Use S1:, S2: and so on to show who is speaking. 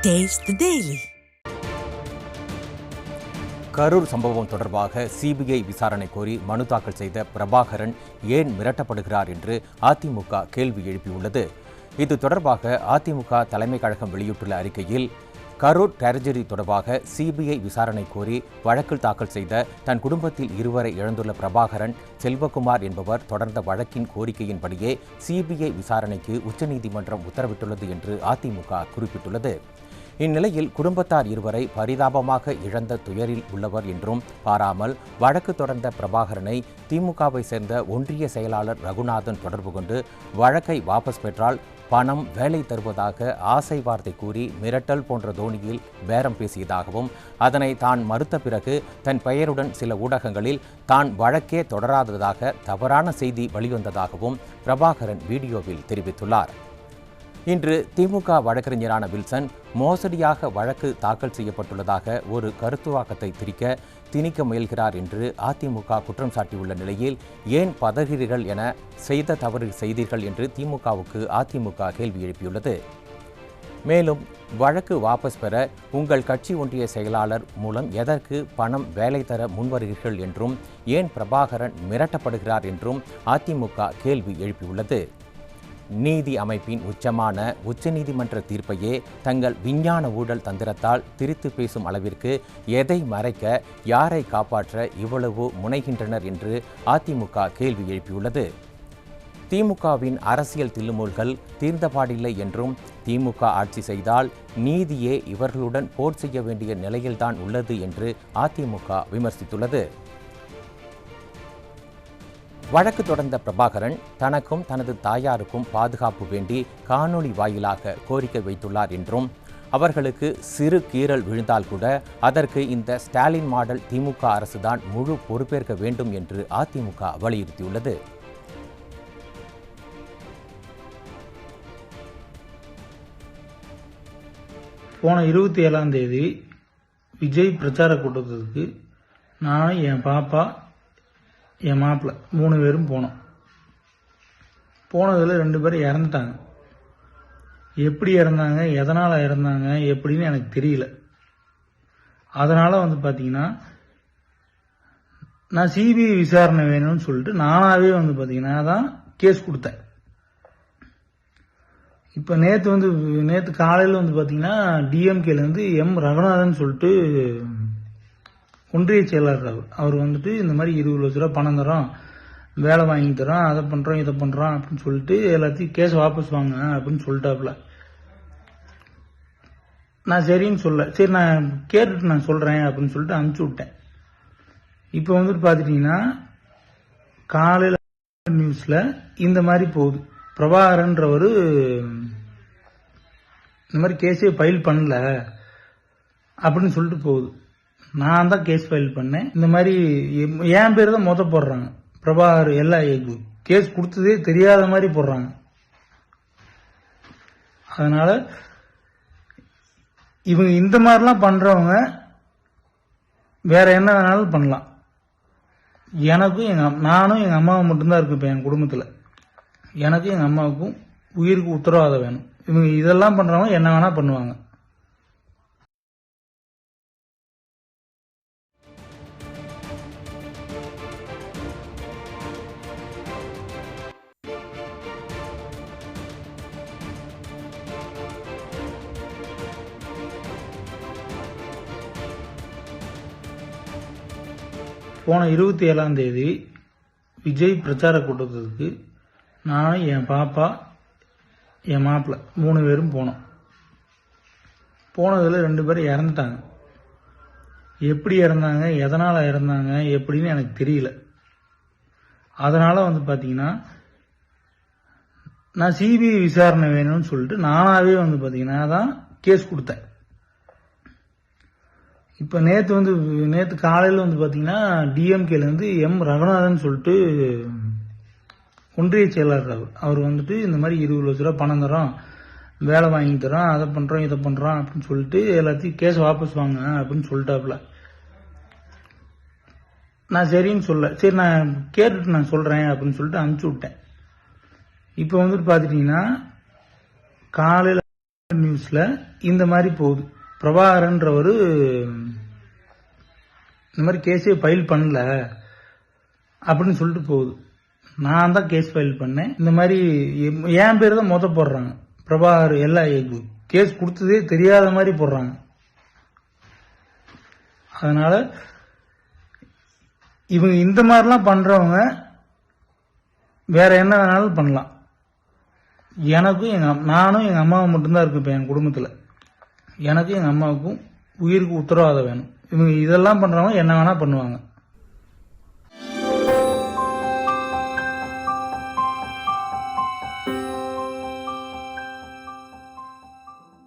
S1: Taste the Daily.
S2: Karur சம்பவம் தொடர்பாக CBI விசாரணை கோரி மனு தாக்கல் செய்த பிரபாகரன் ஏன் மிரட்டப்படுகிறார் என்று அதிமுக கேள்வி எழுப்பியுள்ளது. இது தொடர்பாக அதிமுக தலைமை கழகம் வெளியிட்டுள்ள அறிக்கையில், கரூர் டெரஜரி தொடர்பாக சிபிஐ விசாரணை கோரி வழக்கில் தாக்கல் செய்த தன் குடும்பத்தில் இருவரை இழந்துள்ள பிரபாகரன் செல்வகுமார் என்பவர் தொடர்ந்த வழக்கின் கோரிக்கையின்படியே சிபிஐ விசாரணைக்கு உச்சநீதிமன்றம் உத்தரவிட்டுள்ளது என்று அதிமுக குறிப்பிட்டுள்ளது. இந்நிலையில் குடும்பத்தார் இருவரை பரிதாபமாக இழந்த துயரில் உள்ளவர் என்றும் பாராமல் வழக்கு தொடர்ந்த பிரபாகரனை திமுகவை சேர்ந்த ஒன்றிய செயலாளர் ரகுநாதன் தொடர்பு கொண்டு வழக்கை வாபஸ் பெற்றால் பணம், வேலை தருவதாக ஆசை வார்த்தை கூறி மிரட்டல் போன்ற தோணியில் பேரம் பேசியதாகவும், அதனை தான் மறுத்த பிறகு தன் பெயருடன் சில ஊடகங்களில் தான் வழக்கே தொடராததாக தவறான செய்தி வெளிவந்ததாகவும் பிரபாகரன் வீடியோவில் தெரிவித்துள்ளார். இன்று திமுக வழக்கறிஞரான வில்சன் மோசடியாக வழக்கு தாக்கல் செய்யப்பட்டுள்ளதாக ஒரு கருத்துவாக்கத்தை திணிக்க முயல்கிறார் என்று அதிமுக குற்றம் சாட்டியுள்ள நிலையில், ஏன் பதறுகிறீர்கள் என செய்த தவறு செய்தீர்கள் என்று திமுகவுக்கு அதிமுக கேள்வி எழுப்பியுள்ளது. மேலும் வழக்கு வாபஸ் பெற உங்கள் கட்சி ஒன்றிய செயலாளர் மூலம் எதற்கு பணம், வேலை தர முன்வருகிறீர்கள் என்றும், ஏன் பிரபாகரன் மிரட்டப்படுகிறார் என்றும் அதிமுக கேள்வி எழுப்பியுள்ளது. நீதி அமைப்பின் உச்சமான உச்சநீதிமன்ற தீர்ப்பையே தங்கள் விஞ்ஞான ஊழல் தந்திரத்தால் திரித்து பேசும் அளவிற்கு எதை மறைக்க, யாரை காப்பாற்ற இவ்வளவு முனைகின்றனர் என்று அதிமுக கேள்வி எழுப்பியுள்ளது. திமுகவின் அரசியல் தில்லுமுல்கள் தீர்ந்தபாடில்லை என்றும், திமுக ஆட்சி செய்தால் நீதியே இவர்களுடன் போர் செய்ய வேண்டிய நிலையில்தான் உள்ளது என்று அதிமுக விமர்சித்துள்ளது. வழக்கு தொடர்ந்த பிரபாகரன் தனக்கும் தனது தாயாருக்கும் பாதுகாப்பு வேண்டி காணொலி வாயிலாக கோரிக்கை வைத்துள்ளார் என்றும், அவர்களுக்கு சிறு கீறல் விழுந்தால் கூட அதற்கு இந்த ஸ்டாலின் மாடல் திமுக அரசுதான் முழு பொறுப்பேற்க வேண்டும் என்று அதிமுக வலியுறுத்தியுள்ளது.
S3: போன 27ஆம் தேதி விஜய் பிரச்சார கூட்டத்துக்கு நானும் என் பாப்பா, என் மாப்பிள்ளை 3 பேரும் போனோம். போனதில் 2 பேர் இறந்துட்டாங்க. எப்படி இறந்தாங்க, எதனால் இறந்தாங்க எப்படின்னு எனக்கு தெரியல. அதனால் பார்த்தீங்கன்னா, நான் சிபிஐ விசாரணை வேணும்னு சொல்லிட்டு நானாகவே பார்த்தீங்கன்னா தான் கேஸ் கொடுத்தேன். இப்போ நேற்று காலையில் பார்த்தீங்கன்னா டிஎம்கேலேருந்து எம் ரகுநாதன் சொல்லிட்டு ஒன்றிய செயலாளர் அவர் இந்த மாதிரி 20 லட்ச ரூபா பணம் தரோம், வேலை வாங்கி தரோம், அதை பண்ணுறோம் இதை பண்ணுறோம் அப்படின்னு சொல்லிட்டு எல்லாத்தையும் கேஸ் வாபஸ் வாங்க அப்படின்னு சொல்லிட்டாப்புல. நான் சரின்னு சரி நான் கேட்டுட்டு நான் சொல்கிறேன் அப்படின்னு சொல்லிட்டு அனுப்பிச்சி விட்டேன். இப்போ பார்த்துட்டிங்கன்னா காலையில் நியூஸில் இந்த மாதிரி போகுது, பிரபாகரன்றவர் இந்த மாதிரி கேஸே ஃபைல் பண்ணல அப்படின்னு சொல்லிட்டு போகுது. நான் தான் கேஸ் ஃபைல் பண்ணேன். இந்த மாதிரி என் பேர் தான் போடுறாங்க. பிரபாகர் எல்லாம் கேஸ் கொடுத்ததே தெரியாத மாதிரி போடுறாங்க. அதனால இவங்க இந்த மாதிரிலாம் பண்றவங்க வேற என்ன வேணாலும் பண்ணலாம். நானும் எங்க அம்மாவும் மட்டும்தான் இருக்கு இப்ப என் குடும்பத்துல. எனக்கும் எங்க அம்மாவுக்கும் உயிருக்கு உத்தரவாதம் வேணும். இவங்க இதெல்லாம் பண்றவங்க என்ன வேணா பண்ணுவாங்க. போன 27ஆம் தேதி விஜய் பிரச்சார கூட்டத்துக்கு நானும் என் பாப்பா, என் மாப்பிள்ளை 3 பேரும் போனோம். போனதில் 2 பேர் இறந்துட்டாங்க. எப்படி இறந்தாங்க, எதனால் இறந்தாங்க எப்படின்னு எனக்கு தெரியல. அதனால பார்த்தீங்கன்னா, நான் சிபிஐ விசாரணை வேணும்னு சொல்லிட்டு நானாகவே பார்த்தீங்கன்னா தான் கேஸ் கொடுத்தேன். இப்போ நேற்று காலையில் பார்த்தீங்கன்னா டிஎம்கேலேருந்து எம் ரகுநாதன் சொல்லிட்டு ஒன்றிய செயலாளர் அவர் இந்த மாதிரி 20 லட்ச ரூபா பணம் தரோம், வேலை வாங்கி தரோம், அதை பண்ணுறோம் இதை பண்ணுறோம் அப்படின்னு சொல்லிட்டு எல்லாத்தையும் கேஸ் வாபஸ் வாங்க அப்படின்னு சொல்லிட்டாப்புல. நான் சரின்னு சரி நான் கேட்டுட்டு நான் சொல்கிறேன் அப்படின்னு சொல்லிட்டு அனுப்பிச்சி விட்டேன். இப்போ பார்த்துட்டிங்கன்னா காலையில் நியூஸ்ல இந்த மாதிரி போகுது. பிரபாகரன்றவர் இந்த மாதிரி கேஸே ஃபைல் பண்ணல அப்படின்னு சொல்லிட்டு போகுது. நான் தான் கேஸ் ஃபைல் பண்ணேன். இந்த மாதிரி என் பேர் தான் போடுறாங்க. பிரபாகர் எல்லா கேஸ் கொடுத்ததே தெரியாத மாதிரி போடுறாங்க. அதனால இவங்க இந்த மாதிரிலாம் பண்றவங்க வேற என்ன வேணாலும் பண்ணலாம். எனக்கும் நானும் எங்க அம்மாவும் மட்டும்தான் இருக்கு. இப்ப என் குடும்பத்துல எனக்கும் எங்க அம்மாவுக்கும் உயிருக்கு உத்தரவாதம் வேணும். இவங்க இதெல்லாம் பண்றவங்க என்ன வேணா பண்ணுவாங்க.